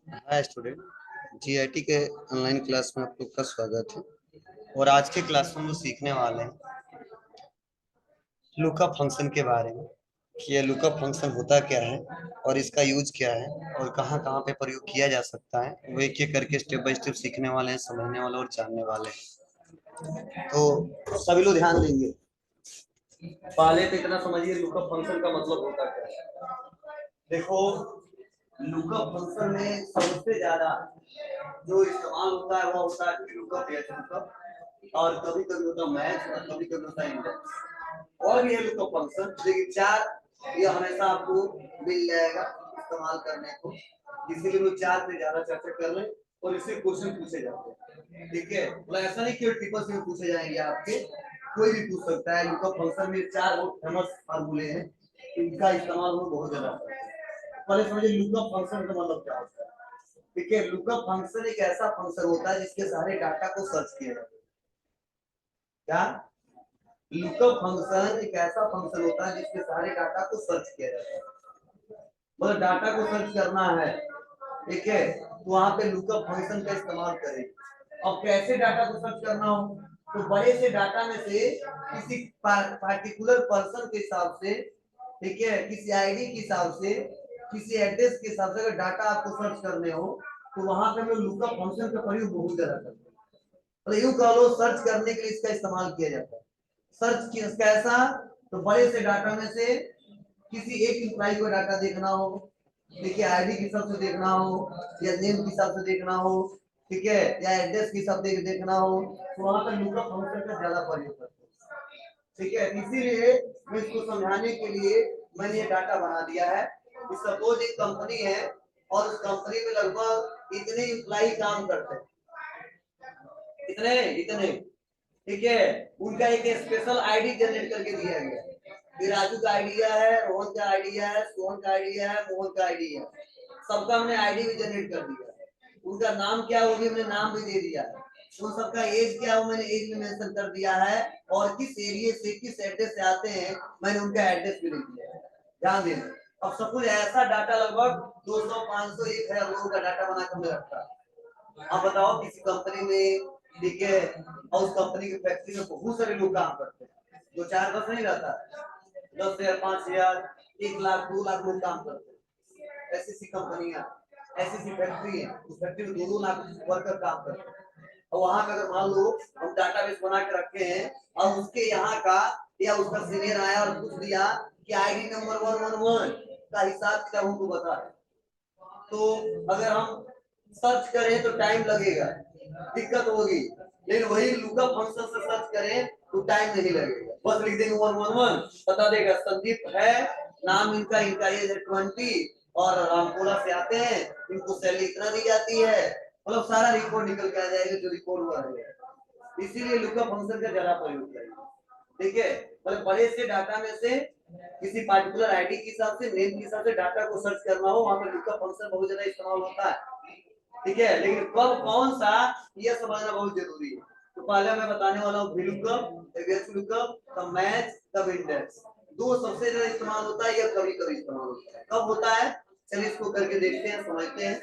Hi student. GIT के online class में आप लोग का स्वागत है। और आज के क्लास में हम लोग सीखने वाले हैं लुकअप फंक्शन के बारे में कि ये लुकअप फंक्शन होता क्या है और इसका यूज क्या है और कहाँ कहाँ पे प्रयोग किया जा सकता है। वो एक एक करके स्टेप बाय स्टेप सीखने वाले हैं, समझने वाले और जानने वाले हैं। तो सभी लोग ध्यान देंगे। पहले तो इतना समझिए लुकअप फंक्शन का मतलब होता क्या है। देखो, लुकअप फंक्शन में सबसे ज्यादा जो इस्तेमाल होता है वो होता है लुकअप या लुकअप, और कभी कभी होता है मैच और कभी कभी होता है इंडेक्स। और ये लुकअप फंक्शन देखिए चार, ये हमेशा आपको मिल जाएगा इस्तेमाल करने को। इसीलिए लोग चार पे ज्यादा चर्चा कर लें और इससे क्वेश्चन पूछे जाते हैं। ठीक है, मतलब ऐसा नहीं कि ट्रिपल से पूछे जाएंगे आपके, कोई भी पूछ सकता है। लुकअप फंक्शन में चार बहुत फेमस फार्मूले हैं, इनका इस्तेमाल हम बहुत ज्यादा करते हैं। पहले समझिए लुकअप फंक्शन का मतलब क्या होता है। ठीक है, लुकअप फंक्शन एक ऐसा फंक्शन होता है जिसके सारे डाटा को सर्च किया जाता है। क्या लुकअप फंक्शन एक ऐसा फंक्शन होता है जिसके सारे डाटा को सर्च किया जाता है। मतलब डाटा को सर्च करना है, ठीक है, तो वहां पे लुकअप फंक्शन का इस्तेमाल करें। अब कैसे डाटा को सर्च करना हो, तो बड़े से डाटा में से किसी पार्टिकुलर पर्सन के हिसाब से, ठीक है, किसी आईडी के हिसाब से, किसी एड्रेस के हिसाब से अगर डाटा आपको सर्च करने हो तो वहां पे हम लोग लुकअप फंक्शन का प्रयोग बहुत ज्यादा करते हैं। तो यूं कह लो सर्च करने के लिए इसका इस्तेमाल किया जाता है। सर्च कैसा, तो बड़े से डाटा में से किसी एक इंप्लाई को डाटा देखना हो, देखिए आईडी के हिसाब से देखना हो या नेम के हिसाब से देखना हो, ठीक है, या एड्रेस के हिसाब से देखना हो, तो वहां पर लुकअप फंक्शन का ज्यादा प्रयोग करते हैं। ठीक है, इसीलिए मैं इसको समझाने के लिए मैंने ये डाटा बना दिया है। सपोज एक कंपनी है और उस कंपनी में लगभग इतने इम्प्लाई काम करते हैं, इतने इतने, ठीक है, उनका एक स्पेशल आईडी जनरेट करके दिया गया है। फिर राजू का आइडिया है, रोहन का आइडिया है, सोहन का आइडिया है, मोहन का आइडिया है। सबका हमने आईडी भी जनरेट कर दिया है। उनका नाम क्या है वो भी हमने नाम भी दे दिया है। उन सबका एज क्या है वो मैंने एज भी मेंशन कर दिया है, और किस एरिया से किस एड्रेस से आते हैं मैंने उनका एड्रेस भी लिख दिया है। ध्यान देना। अब सब कुछ ऐसा डाटा लगभग 200 500 1000 लोगों का डाटा बना कर रखा है। अब बताओ किसी कंपनी में, ठीक है, और उस कंपनी की फैक्ट्री में बहुत सारे लोग काम करते हैं, दो चार बस नहीं रहता, 10,000 5,000 1 लाख 2 लाख लोग काम करते हैं। ऐसी सी कंपनियां, ऐसी सी फैक्ट्री है, उस फैक्ट्री में 2-2 लाख वर्कर काम करते हैं। और वहां का अगर मान लो हम डाटाबेस बना के रखे हैं और उसके यहाँ का या उसका सीनियर आया और पूछ दिया कि आईडी नंबर 111 का हिसाब किताब हमको बता है, तो अगर हम सर्च करें तो टाइम लगेगा, दिक्कत होगी। लेकिन वही लुकअप फंक्शन से सर्च करें तो टाइम नहीं लगेगा, बस लिख देंगे 111, बता देगा संदीप है नाम, इनका इनका एज है 20 और रामकोला से आते हैं, इनको सैलरी इतना दी जाती है, मतलब सारा रिकॉर्ड निकल के आ जाएगा जो रिकॉर्ड हुआ है। इसीलिए लुकअप फंक्शन का ज्यादा प्रयोग करेंगे। ठीक है, मतलब बड़े से डाटा में से किसी पार्टिकुलर आईडी के हिसाब से, नेम के हिसाब से डाटा को सर्च करना हो, वहां पर लुकअप फंक्शन बहुत ज्यादा इस्तेमाल होता है। ठीक है, लेकिन कब कौन सा यह समझना बहुत जरूरी है। तो पहले मैं बताने वाला हूँ VLOOKUP, VLOOKUP, कब मैच, कब इंडेक्स। दो सबसे ज्यादा इस्तेमाल होता है या कभी कभी इस्तेमाल होता है। कब होता है चलिए इसको करके देखते हैं, समझते हैं।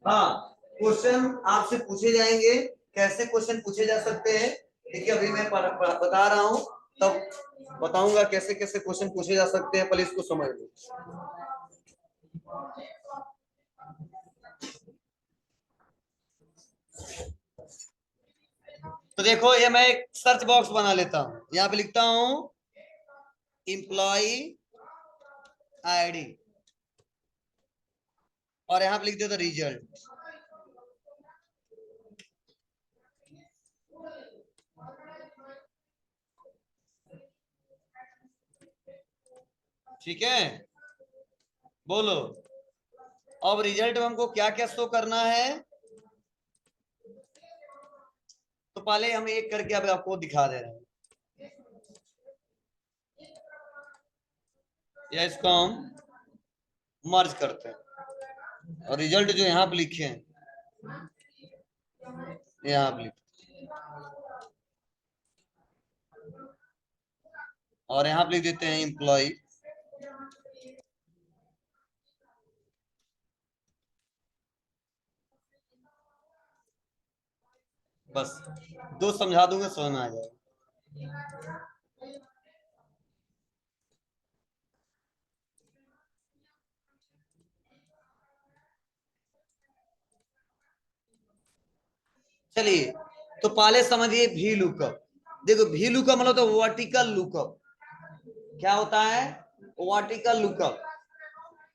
हाँ, क्वेश्चन आपसे पूछे जाएंगे, कैसे क्वेश्चन पूछे जा सकते हैं, ठीक है, अभी मैं बता रहा हूँ, तब बताऊंगा कैसे कैसे क्वेश्चन पूछे जा सकते हैं, पहले इसको समझ लो। तो देखो ये मैं एक सर्च बॉक्स बना लेता हूं, यहाँ पे लिखता हूं एम्प्लॉय आईडी और यहाँ पे लिख देता रिजल्ट। ठीक है, बोलो अब रिजल्ट में हमको क्या क्या शो करना है। तो पहले हम एक करके अब आपको दिखा दे रहे हैं, या इसको हम मर्ज करते हैं और रिजल्ट जो यहाँ पे लिखे हैं यहाँ पे लिखे और यहाँ पे लिख देते हैं एम्प्लॉय। बस दो समझा दूंगा, समझ में आ जाएगा। चलिए, तो पहले समझिए भी लुकअप। देखो भी लुकअप मतलब तो वर्टिकल लुकअप। क्या होता है? Vertical lookup.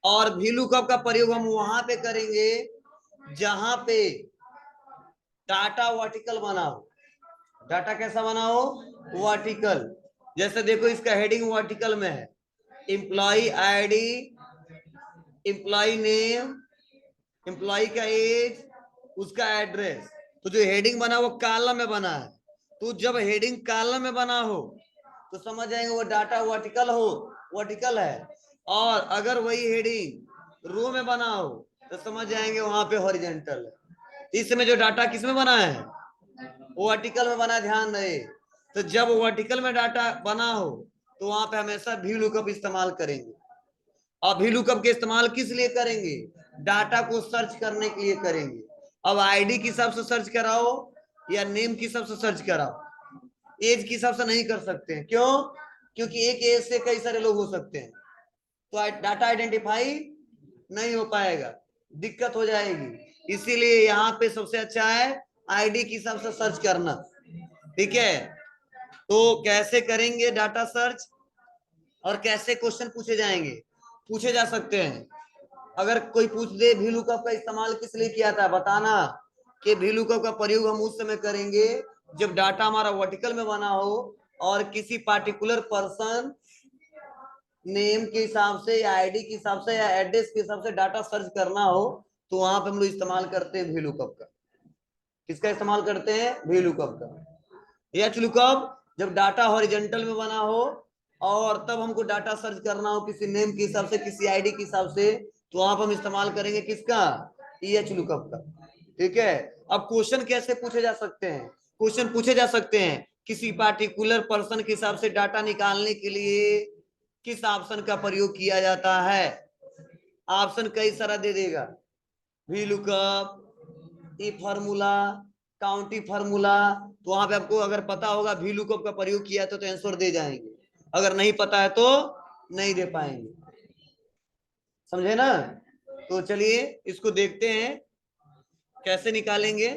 और भी लुकअप का प्रयोग हम वहां पे करेंगे जहां पे डाटा वर्टिकल बना हो। डाटा कैसा बना हो? वर्टिकल। जैसे देखो इसका हेडिंग वर्टिकल में है, employee ID, employee name, employee का एज, उसका एड्रेस। तो जो हेडिंग बना वो कॉलम में बना है। तो जब हेडिंग कॉलम में बना हो तो समझ जाएंगे वो डाटा वर्टिकल हो, वर्टिकल है। और अगर वही हेडिंग रो में बना हो तो समझ जाएंगे वहां पे हॉरिजॉन्टल है। इसमें जो डाटा किस में बना है? वर्टिकल में बना, ध्यान रहे। तो जब वर्टिकल में डाटा बना हो तो वहां पे हमेशा भी लुकअप इस्तेमाल करेंगे। और भी लुकअप के इस्तेमाल किस लिए करेंगे? डाटा को सर्च करने के लिए करेंगे। अब आईडी के हिसाब से सर्च कराओ या नेम के हिसाब से सर्च कराओ, एज के हिसाब से नहीं कर सकते हैं। क्यों? क्योंकि एक एज से कई सारे लोग हो सकते हैं, तो डाटा आइडेंटिफाई नहीं हो पाएगा, दिक्कत हो जाएगी। इसीलिए यहाँ पे सबसे अच्छा है आईडी के हिसाब से सर्च करना। ठीक है, तो कैसे करेंगे डाटा सर्च और कैसे क्वेश्चन पूछे जाएंगे? पूछे जा सकते हैं। अगर कोई पूछ दे भी लुकअप का इस्तेमाल किस लिए किया था, बताना कि भी लुकअप का प्रयोग हम उस समय करेंगे जब डाटा हमारा वर्टिकल में बना हो और किसी पार्टिकुलर पर्सन नेम के हिसाब से या आईडी के हिसाब से या एड्रेस के हिसाब से डाटा सर्च करना हो, तो वहां पे हम लोग इस्तेमाल करते हैं भी लुकअप का। किसका इस्तेमाल करते हैं? भी लुकअप का। एच लुकअप जब डाटा हॉरिजॉन्टल में बना हो और तब हमको डाटा सर्च करना हो किसी नेम के हिसाब से, किसी आईडी के हिसाब से, तो वहां पर हम इस्तेमाल करेंगे किसका? एच लुकअप का। ठीक है। अब क्वेश्चन कैसे पूछे जा सकते हैं? क्वेश्चन पूछे जा सकते हैं किसी पार्टिकुलर पर्सन के हिसाब से डाटा निकालने के लिए किस ऑप्शन का प्रयोग किया जाता है। ऑप्शन कई सारा दे देगा, वी लुकअप, ई फार्मूला, काउंटी फार्मूला। तो वहां पे आपको अगर पता होगा वी लुकअप का प्रयोग किया तो आंसर दे जाएंगे, अगर नहीं पता है तो नहीं दे पाएंगे। समझे ना? तो चलिए इसको देखते हैं कैसे निकालेंगे।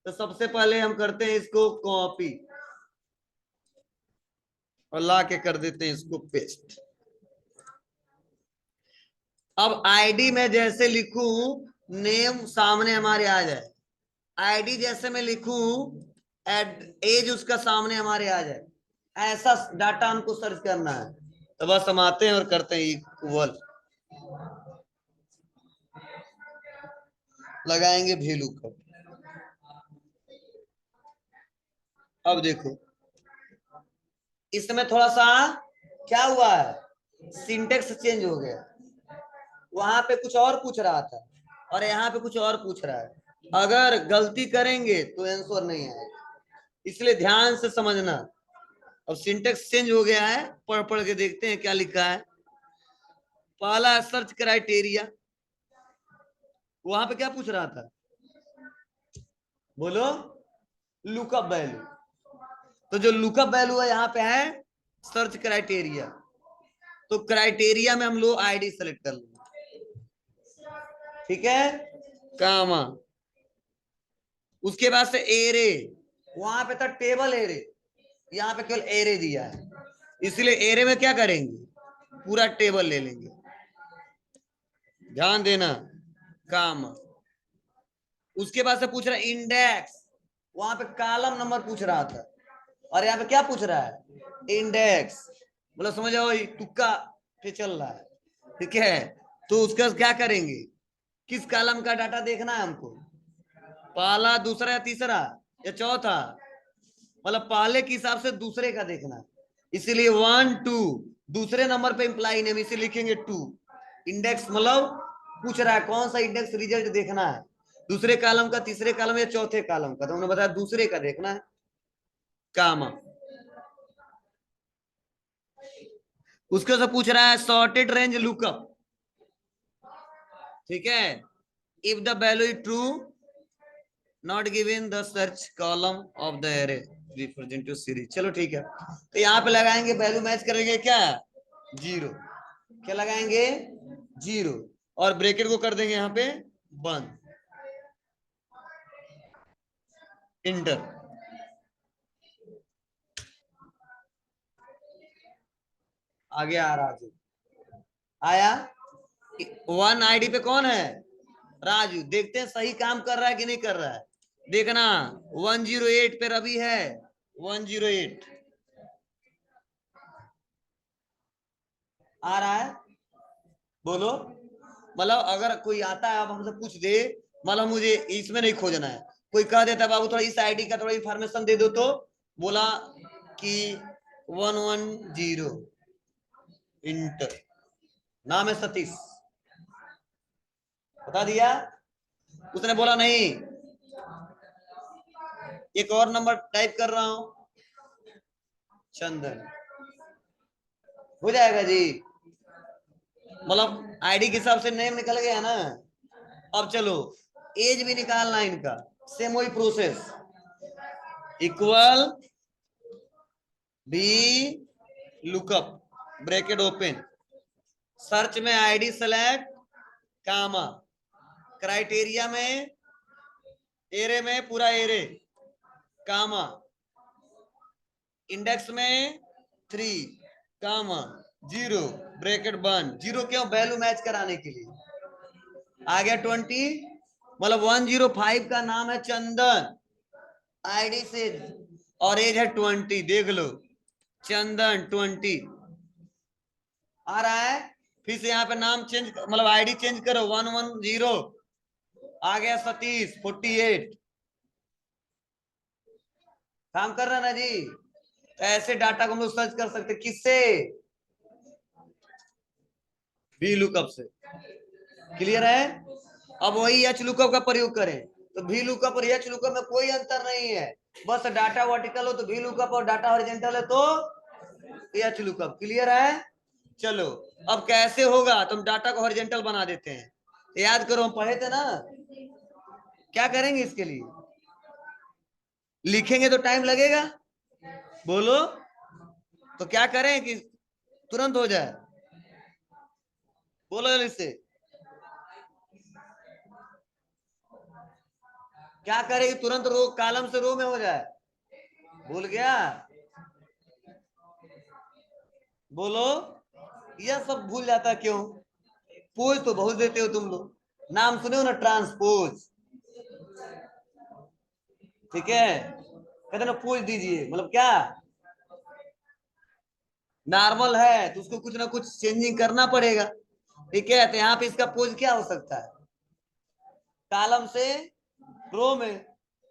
तो सबसे पहले हम करते हैं इसको कॉपी और ला के कर देते हैं इसको पेस्ट। अब आईडी में जैसे लिखूं नेम सामने हमारे आ जाए, आईडी जैसे मैं लिखूं एज उसका सामने हमारे आ जाए, ऐसा डाटा हमको सर्च करना है। तो बस हम आते हैं और करते हैं इक्वल, लगाएंगे वैल्यू का। अब देखो इसमें थोड़ा सा क्या हुआ है, सिंटेक्स चेंज हो गया। वहां पे कुछ और पूछ रहा था और यहाँ पे कुछ और पूछ रहा है। अगर गलती करेंगे तो आंसर नहीं आएगा, इसलिए ध्यान से समझना। अब सिंटेक्स चेंज हो गया है, पढ़ पढ़ के देखते हैं क्या लिखा है। पहला सर्च क्राइटेरिया, वहां पे क्या पूछ रहा था? बोलो, लुकअप वैल्यू। तो जो लुकअप वैल्यू है यहाँ पे है सर्च क्राइटेरिया। तो क्राइटेरिया में हम लोग आईडी सेलेक्ट कर लेंगे। ठीक है, कामा, उसके बाद से एरे, वहां पे था टेबल एरे, यहाँ पे केवल एरे दिया है, इसलिए एरे में क्या करेंगे? पूरा टेबल ले लेंगे। ध्यान देना, कामा। उसके बाद से पूछ रहा है इंडेक्स, वहां पे कॉलम नंबर पूछ रहा था और यहाँ पे क्या पूछ रहा है? इंडेक्स। मतलब समझ आओ तुक्का पे चल रहा है। ठीक है, तो उसका क्या करेंगे? किस कॉलम का डाटा देखना है हमको? पहला, दूसरा या तीसरा या चौथा? मतलब पहले के हिसाब से दूसरे का देखना है, इसीलिए 1 2, दूसरे नंबर पे इंप्लाई नेम इसे लिखेंगे 2। इंडेक्स मतलब पूछ रहा है कौन सा इंडेक्स रिजल्ट देखना है, दूसरे कॉलम का, तीसरे कॉलम या चौथे कॉलम का। तो उन्होंने बताया दूसरे का देखना है, कामा। उसके से पूछ रहा है सॉर्टेड रेंज लुकअप। ठीक है, if the value is true not given the search column of the array representative series. चलो ठीक है, तो यहाँ पे लगाएंगे वैल्यू मैच करेंगे क्या, जीरो। क्या लगाएंगे, जीरो, और ब्रैकेट को कर देंगे यहाँ पे बंद, इंटर। आगे आ राजू, आया। वन आईडी पे कौन है, राजू। देखते हैं सही काम कर रहा है कि नहीं कर रहा है, देखना। 108 पे रवि है, 108 आ रहा है, बोलो। मतलब अगर कोई आता है अब हमसे पूछ दे, मतलब मुझे इसमें नहीं खोजना है, कोई कह देता है बाबू थोड़ा इस आईडी का थोड़ा इंफॉर्मेशन दे दो, तो बोला कि 110 इंटर, नाम है सतीश, बता दिया। उसने बोला नहीं, एक और नंबर टाइप कर रहा हूं, चंदन, हो जाएगा जी। मतलब आईडी के हिसाब से नेम निकल गया ना। अब चलो एज भी निकालना इनका, सेम वही process, equal B lookup, bracket open, search में आईडी सेलेक्ट, कामा, क्राइटेरिया में एरे में पूरा एरे, कामा, इंडेक्स में 3, कामा, जीरो, ब्रैकेट बंद। जीरो क्यों, वैल्यू मैच कराने के लिए। आ गया 20, मतलब 105 का नाम है चंदन, आईडी से, और एज है 20, देख लो, चंदन 20 आ रहा है। फिर से यहाँ पे नाम चेंज, मतलब आईडी चेंज करो, 110 आ गया, सतीश 48, काम कर रहा है ना जी। तो ऐसे डाटा को हम लोग सर्च कर सकते, किससे, वी लुकअप से। क्लियर है। अब वही एच लुकअप का प्रयोग करें, तो वी लुकअप और एच लुकअप में कोई अंतर नहीं है, बस डाटा वर्टिकल हो तो वी लुकअप और डाटा हॉरिजॉन्टल है तो एच लुकअप। क्लियर है। चलो अब कैसे होगा, तुम डाटा को हॉरिजॉन्टल बना देते हैं, याद करो हम पढ़े थे ना। क्या करेंगे इसके लिए, लिखेंगे तो टाइम लगेगा, बोलो, तो क्या करें कि तुरंत हो जाए, बोलो जल्दी से, क्या करें कि तुरंत रो कॉलम से रो में हो जाए, भूल गया, बोलो। यह सब भूल जाता क्यों, पोज तो बहुत देते हो तुम लोग, नाम सुने हो ना, ट्रांसपोज, ठीक है, कहते ना पोज दीजिए, मतलब क्या, नॉर्मल है तो उसको कुछ ना कुछ चेंजिंग करना पड़ेगा, ठीक है। तो यहाँ पे इसका पोज क्या हो सकता है, कॉलम से रो में,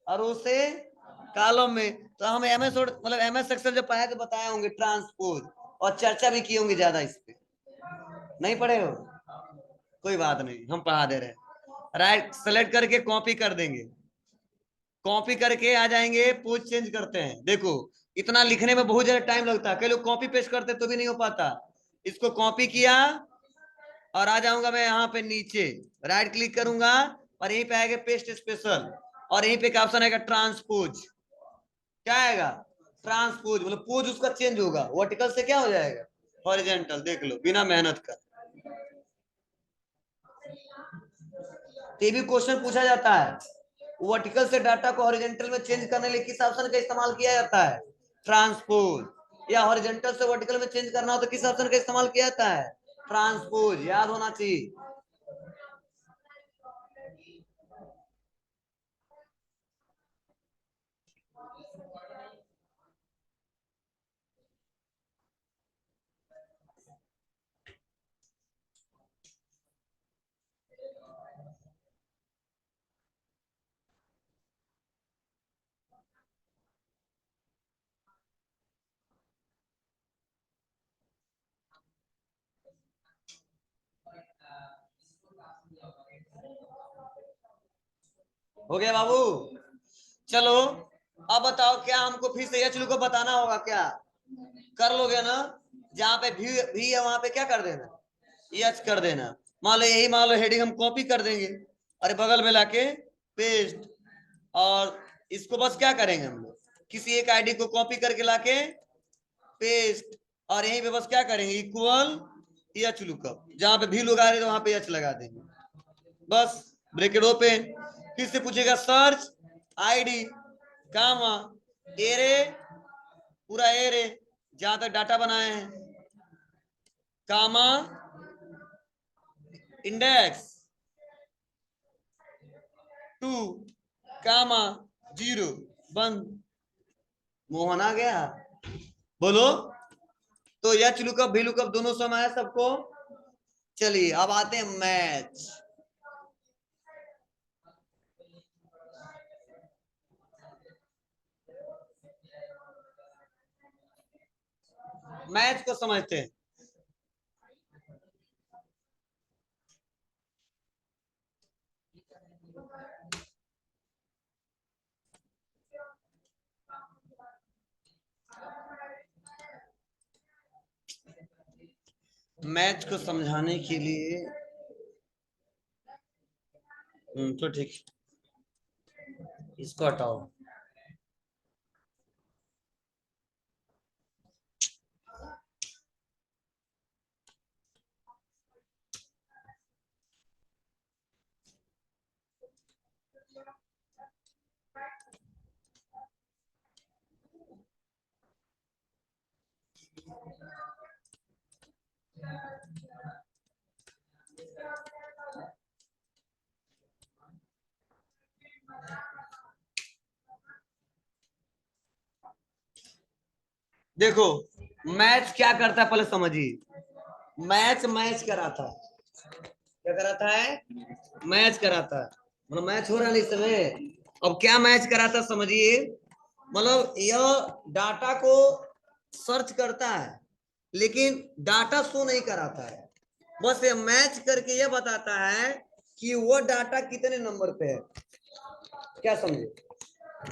और रो से कॉलम में। तो हम एमएस मतलब एमएस एक्सेल जब पढ़ाए तो बताए होंगे ट्रांसपोज, और चर्चा भी किए होंगे ज्यादा इस पे, नहीं पढ़े हो, कोई बात नहीं, हम पढ़ा दे रहे हैं। राइट सेलेक्ट करके कॉपी कर देंगे, कॉपी करके आ जाएंगे, पोज चेंज करते हैं। देखो इतना लिखने में बहुत ज्यादा टाइम लगता है, कई लोग कॉपी पेस्ट करते तो भी नहीं हो पाता। इसको कॉपी किया और आ जाऊंगा मैं यहाँ पे नीचे, राइट क्लिक करूंगा और यहीं पे आएगा पेस्ट स्पेशल, और यहीं पे एक ऑप्शन आएगा ट्रांसपोज। क्या आएगा, ट्रांसपोज, मतलब पोज उसका चेंज होगा, वर्टिकल से क्या हो जाएगा, हॉरिजॉन्टल। देख लो बिना मेहनत कर, ये भी क्वेश्चन पूछा जाता है, वर्टिकल से डाटा को हॉरिजॉन्टल में चेंज करने के लिए किस ऑप्शन का इस्तेमाल किया जाता है, ट्रांसपोज। या हॉरिजॉन्टल से वर्टिकल में चेंज करना हो तो किस ऑप्शन का इस्तेमाल किया जाता है, ट्रांसपोज, याद होना चाहिए। हो गया बाबू। चलो अब बताओ, क्या हमको फिर से एच को बताना होगा क्या, कर लोगे ना। जहां पे भी है वहां पे क्या कर देना, एच कर देना। मान लो यही, मान लो हेडिंग हम कॉपी कर देंगे, अरे बगल में लाके पेस्ट, और इसको बस क्या करेंगे हम लोग, किसी एक आईडी को कॉपी करके लाके पेस्ट, और यहीं पे बस क्या करेंगे, इक्वल एच लुकअप, जहां पे भी लोग आ रहे तो वहां पे एच लगा देंगे, बस ब्रैकेट ओपन। फिर से पूछेगा सर्च आईडी कामा एरे, पूरा एरे जहां तक डाटा बनाए हैं, कामा इंडेक्स 2 कामा 0 बंद। मोहन आ गया, बोलो। तो एच लुकअप भी लुकअप दोनों समय है सबको। चलिए अब आते हैं मैच। मैच को समझते हैं। मैच को समझाने के लिए तो ठीक, इसको हटाओ। देखो मैच क्या करता है पहले समझिए। मैच मैच कराता है, क्या कराता है, मैच कराता है, मतलब मैच हो रहा है ना इस समय। अब क्या मैच कराता है समझिए, मतलब यह डाटा को सर्च करता है लेकिन डाटा शो नहीं कराता है, बस ये मैच करके यह बताता है कि वो डाटा कितने नंबर पे है। क्या समझे,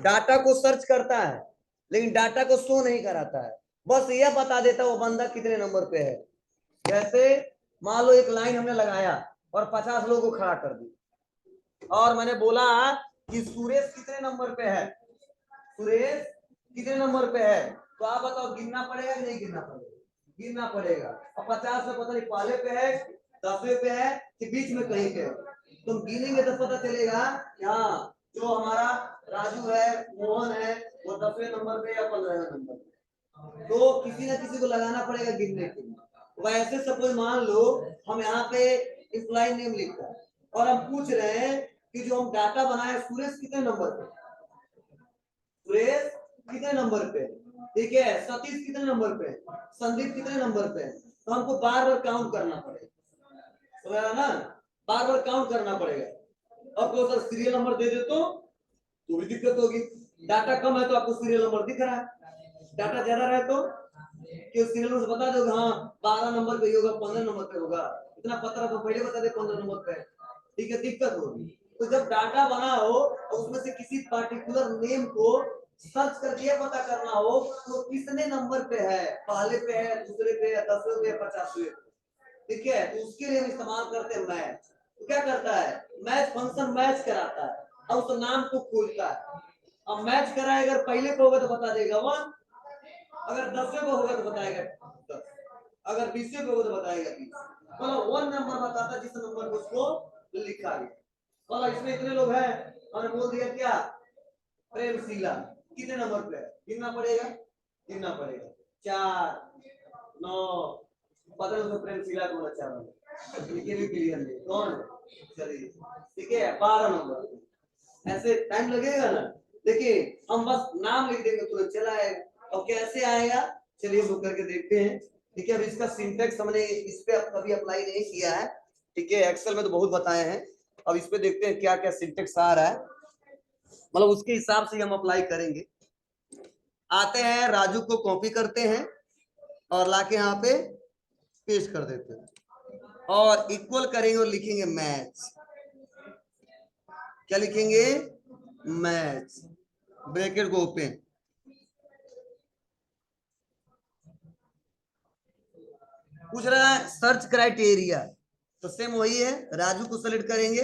डाटा को सर्च करता है लेकिन डाटा को शो नहीं कराता है, बस यह बता देता है वो बंदा कितने नंबर पे है। जैसे मान लो एक लाइन हमने लगाया और 50 लोगों को खड़ा कर दी, और मैंने बोला कि सुरेश कितने नंबर पे है, सुरेश कितने नंबर पे है, तो आप बताओ गिनना पड़ेगा कि नहीं गिनना पड़ेगा, गिनना पड़ेगा। और 50 में पता नहीं पहले पे है, 10वें पे है कि बीच में कहीं पे है, तुम गिनेंगे तो पता चलेगा कि हाँ जो हमारा राजू है, मोहन है, वो 10वें नंबर पे या 15वें नंबर पे। तो किसी ना किसी को लगाना पड़ेगा गिनने के लिए। वैसे सपोज मान लो हम यहाँ पे एम्प्लॉय नेम लिखा है और हम पूछ रहे हैं कि जो हम डाटा बनाए सुरेश कितने नंबर पे, सुरेश कितने नंबर पे, ठीक है, सतीश कितने नंबर पे, संदीप कितने नंबर पे, तो हमको बार बार काउंट करना पड़ेगा, समझ रहा ना, बार बार काउंट करना पड़ेगा। अब तो सर सीरियल नंबर दे दे तो भी दिक्कत होगी। डाटा कम है तो आपको सीरियल नंबर दिख रहा है, डाटा ज्यादा रहे तो कि सीरियल नंबर से बता दो हाँ 12 नंबर पे होगा, 15 नंबर पे होगा, इतना पता तो पहले बता दे 15 नंबर पे, ठीक है, दिक्कत होगी। तो जब डाटा बना हो और उसमें से किसी पार्टिकुलर नेम को सर्च करके पता करना हो तो कितने नंबर पे है, पहले पे है, दूसरे पे है, 10वें पे, 50वें, ठीक है, तो उसके लिए हम इस्तेमाल करते हैं मैच। तो क्या करता है, मैच फंक्शन मैच कराता है और उस नाम को खोजता है। अब मैच कराए अगर पहले पे होगा तो बता देगा 1, अगर 10वें पे होगा तो बताएगा 10, अगर 20वें पे होगा तो बताएगा 20, मतलब 1 नंबर बताता है जिस नंबर को उसको लिखा गया। मतलब इसमें इतने लोग हैं, हमने बोल दिया क्या, प्रेमशीला कितने नंबर पे है, गिनना पड़ेगा, गिनना पड़ेगा 4 9, पता नहीं प्रेमशीला कौन अच्छा है, ये भी क्लियर नहीं कौन है, चलिए ठीक है 12 नंबर, ऐसे टाइम लगेगा ना। देखिए हम बस नाम लिख देंगे तो चला आएगा, और कैसे आएगा चलिए वो करके देखते हैं। ठीक है, अब इसका सिंटेक्स हमने इस पे कभी अप्लाई नहीं किया है, ठीक है, एक्सेल में तो बहुत बताए हैं, अब इस पे देखते हैं क्या क्या सिंटेक्स आ रहा है, मतलब उसके हिसाब से हम अप्लाई करेंगे। आते हैं राजू को कॉपी करते हैं और लाके यहाँ पे पेस्ट कर देते हैं और इक्वल करेंगे और लिखेंगे मैच, क्या लिखेंगे, मैच, ब्रैकेट को ओपन। पूछ रहा है सर्च क्राइटेरिया, तो सेम वही है, राजू को सेलेक्ट करेंगे,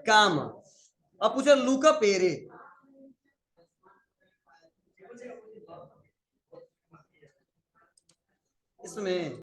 काम अब पूछा लूका पेरे, इसमें